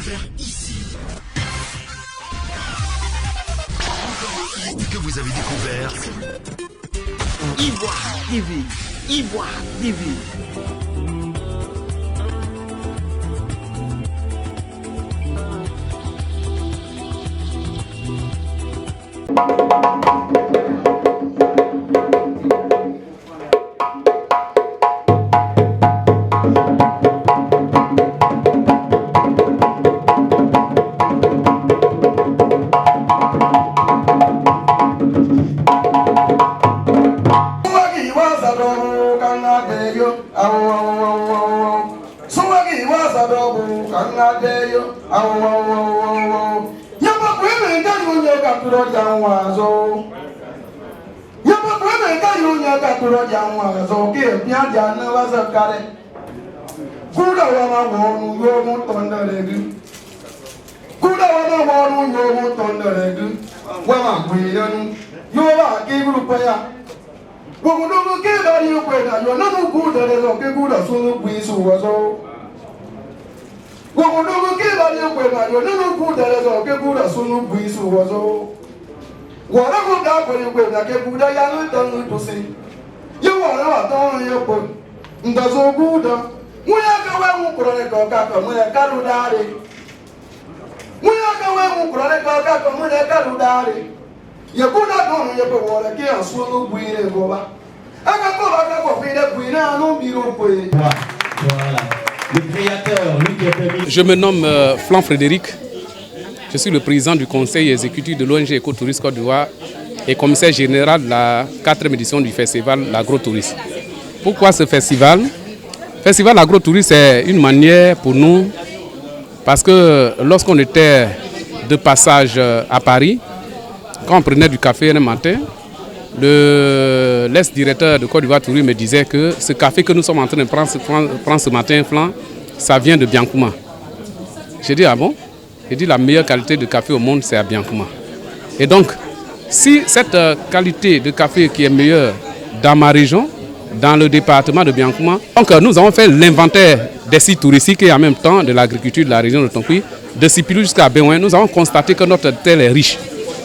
faire ici. Que vous avez découvert Ivoire TV. Ivoire TV. Je me nomme Flan Frédéric, je suis le président du conseil exécutif de l'ONG Écotourisme Côte d'Ivoire et commissaire général de la 4e édition du festival l'Agro-Tourisme. Pourquoi ce festival? Le festival l'Agro-Tourisme, c'est une manière pour nous, parce que lorsqu'on était de passage à Paris, quand on prenait du café un matin, l'ex-directeur de Côte d'Ivoire Tourisme me disait que ce café que nous sommes en train de prendre ce matin, Flan, ça vient de Biancouma. J'ai dit, ah bon? J'ai dit, la meilleure qualité de café au monde, c'est à Biancouma. Et donc, si cette qualité de café qui est meilleure dans ma région, dans le département de Biancouma, donc nous avons fait l'inventaire des sites touristiques et en même temps de l'agriculture de la région de Tonkoui, de Sipilou jusqu'à Béouin, nous avons constaté que notre terre est riche.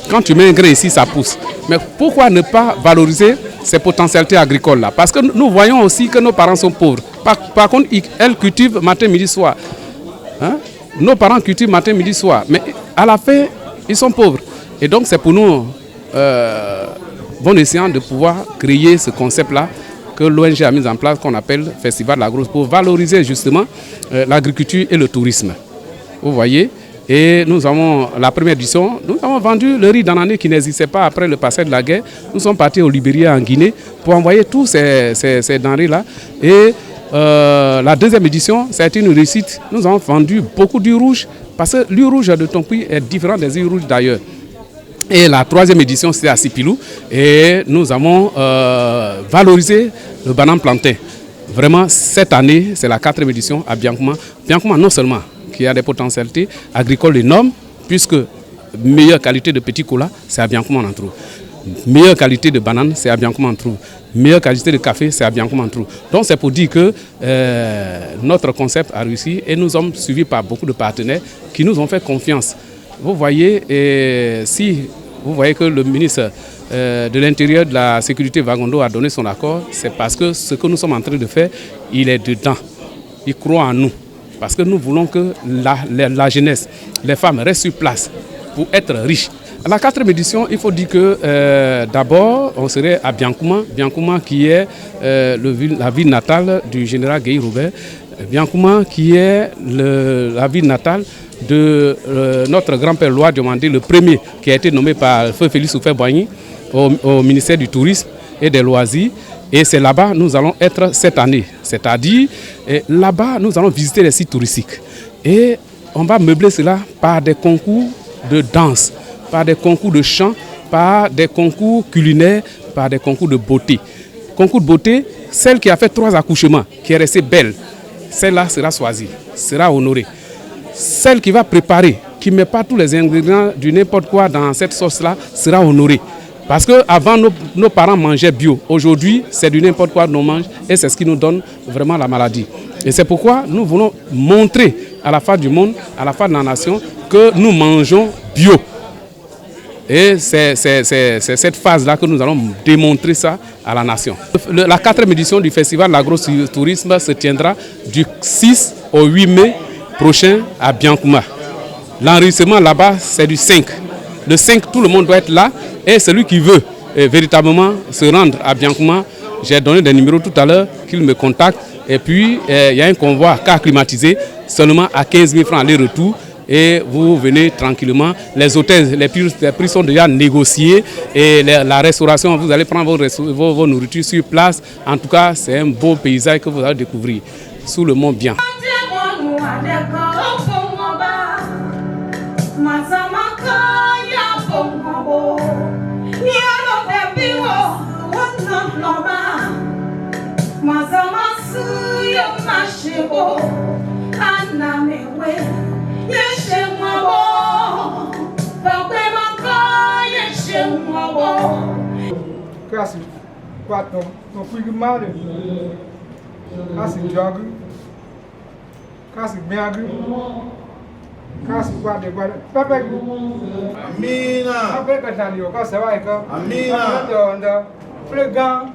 Quand tu mets un grain ici, ça pousse. Mais pourquoi ne pas valoriser ces potentialités agricoles-là? Parce que nous voyons aussi que nos parents sont pauvres. Par contre, elles cultivent matin, midi, soir. Hein? Nos parents cultivent matin, midi, soir. Mais à la fin, ils sont pauvres. Et donc, c'est pour nous, bon escient de pouvoir créer ce concept-là que l'ONG a mis en place, qu'on appelle Festival Agro, pour valoriser justement l'agriculture et le tourisme. Vous voyez? Et nous avons, la première édition, nous avons vendu le riz d'anané qui n'existait pas après le passage de la guerre. Nous sommes partis au Libéria, en Guinée, pour envoyer tous ces denrées-là. Et la deuxième édition, ça a été une réussite. Nous avons vendu beaucoup d'huile rouge, parce que l'huile rouge de Tonkoui est différente des huiles rouges d'ailleurs. Et la troisième édition, c'était à Sipilou. Et nous avons valorisé le banane plantain. Vraiment, cette année, c'est la 4e édition à Biancouma. Biancouma, non seulement qui a des potentialités agricoles énormes, puisque meilleure qualité de petit cola, c'est à Biancouma on en trouve. Meilleure qualité de banane, c'est à Biancouma on en trouve. Meilleure qualité de café, c'est à Biancouma on en trouve. Donc c'est pour dire que notre concept a réussi et nous sommes suivis par beaucoup de partenaires qui nous ont fait confiance. Vous voyez, si vous voyez que le ministre de l'Intérieur, de la Sécurité Wagondo a donné son accord, c'est parce que ce que nous sommes en train de faire, il est dedans. Il croit en nous. Parce que nous voulons que la jeunesse, les femmes restent sur place pour être riches. À la 4e édition, il faut dire que d'abord, on serait à Biancouma. Biancouma qui est la ville natale du général Guéhi Robert. Biancouma qui est la ville natale de notre grand-père Loa Diomandé, le premier qui a été nommé par Feu Félix Houphouët-Boigny au ministère du Tourisme et des Loisirs. Et c'est là-bas nous allons être cette année. C'est-à-dire, là-bas, nous allons visiter les sites touristiques. Et on va meubler cela par des concours de danse, par des concours de chant, par des concours culinaires, par des concours de beauté. Concours de beauté, celle qui a fait 3 accouchements, qui est restée belle, celle-là sera choisie, sera honorée. Celle qui va préparer, qui ne met pas tous les ingrédients du n'importe quoi dans cette sauce-là, sera honorée. Parce qu'avant, nos parents mangeaient bio. Aujourd'hui, c'est du n'importe quoi qu'on mange et c'est ce qui nous donne vraiment la maladie. Et c'est pourquoi nous voulons montrer à la face du monde, à la face de la nation, que nous mangeons bio. Et c'est cette phase-là que nous allons démontrer ça à la nation. La 4e édition du festival de l'agro-tourisme se tiendra du 6 au 8 mai prochain à Biancouma. L'enregistrement là-bas, c'est du 5. Le 5, tout le monde doit être là. Et celui qui veut véritablement se rendre à Biancouma, j'ai donné des numéros tout à l'heure, qu'il me contacte. Et puis, il y a un convoi car climatisé, seulement à 15 000 francs aller-retour. Et vous venez tranquillement. Les hôtels, les prix sont déjà négociés. Et la restauration, vous allez prendre vos nourritures sur place. En tout cas, c'est un beau paysage que vous allez découvrir sous le mont Bian. Kasi kuat no fui mal kasi jogo kasi miago kasi kuat de kuat pepe amina pepe katani o kasi vai ka amina ndo flegan.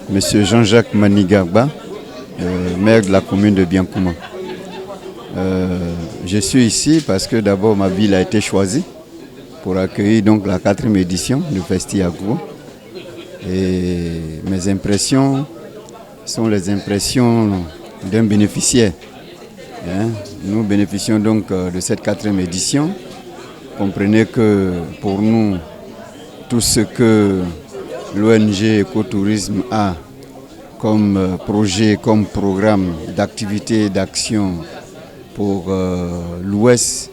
Monsieur Jean-Jacques Manigaba, maire de la commune de Biancouma. Je suis ici parce que d'abord ma ville a été choisie pour accueillir donc la 4e édition du Festi Agro. Et mes impressions sont les impressions d'un bénéficiaire. Nous bénéficions donc de cette 4e édition. Comprenez que pour nous, tout ce que l'ONG Écotourisme a comme projet, comme programme d'activité et d'action pour l'Ouest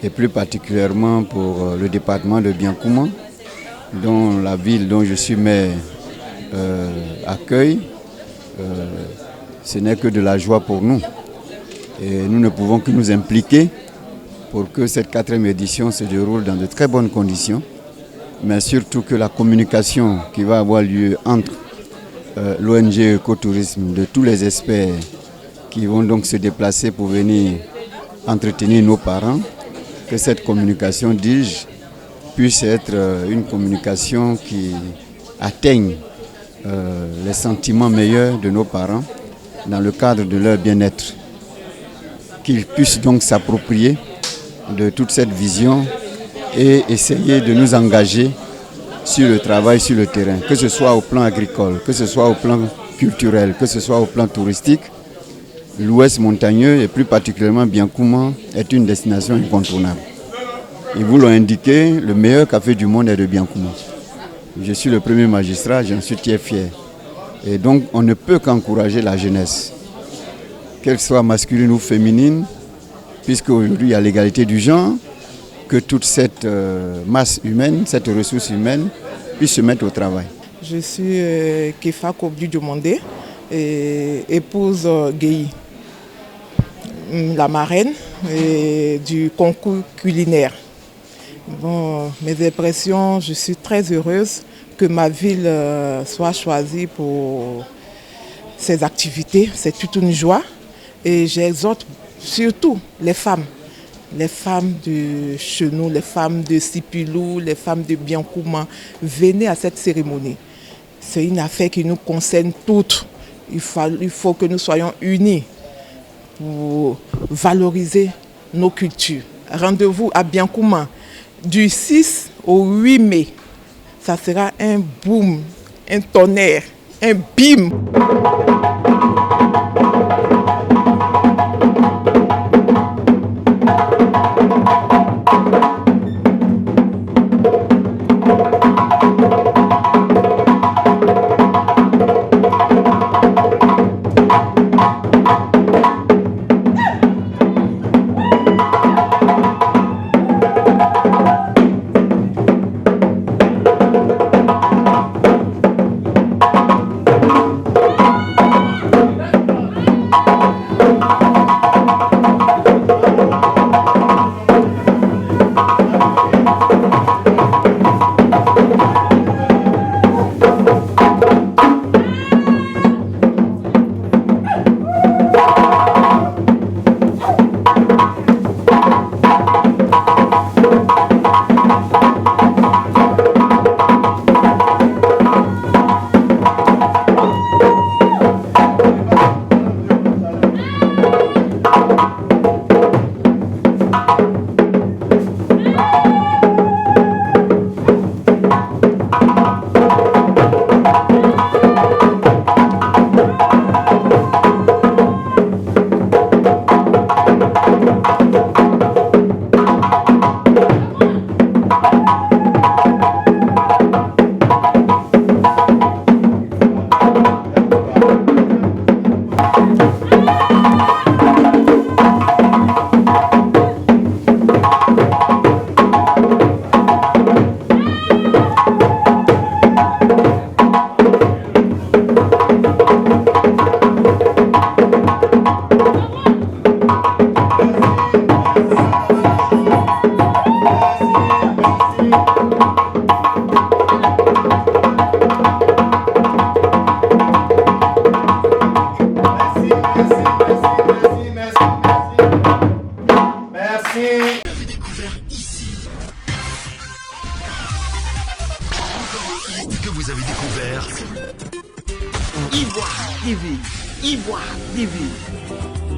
et plus particulièrement pour le département de Biancouma, dont la ville dont je suis maire accueille, ce n'est que de la joie pour nous. Et nous ne pouvons que nous impliquer pour que cette 4e édition se déroule dans de très bonnes conditions, mais surtout que la communication qui va avoir lieu entre l'ONG Écotourisme, de tous les experts qui vont donc se déplacer pour venir entretenir nos parents, que cette communication, dis-je, puisse être une communication qui atteigne les sentiments meilleurs de nos parents dans le cadre de leur bien-être. Qu'ils puissent donc s'approprier de toute cette vision et essayer de nous engager sur le travail, sur le terrain, que ce soit au plan agricole, que ce soit au plan culturel, que ce soit au plan touristique. L'Ouest montagneux et plus particulièrement Biancouma est une destination incontournable. Ils vous l'ont indiqué, le meilleur café du monde est de Biancouma. Je suis le premier magistrat, j'en suis très fier. Et donc on ne peut qu'encourager la jeunesse, qu'elle soit masculine ou féminine, puisque aujourd'hui il y a l'égalité du genre, que toute cette masse humaine, cette ressource humaine puisse se mettre au travail. Je suis Kefa Kobdu Diomandé, épouse Guéhi, la marraine du concours culinaire. Bon, mes impressions, je suis très heureuse que ma ville soit choisie pour ces activités. C'est toute une joie et j'exhorte surtout les femmes de Chenou, les femmes de Sipilou, les femmes de Biancouma, venez à cette cérémonie. C'est une affaire qui nous concerne toutes. Il faut que nous soyons unis pour valoriser nos cultures. Rendez-vous à Biancouma du 6 au 8 mai. Ça sera un boom, un tonnerre, un bim. que vous avez découvert Ivoire TV. Ivoire TV.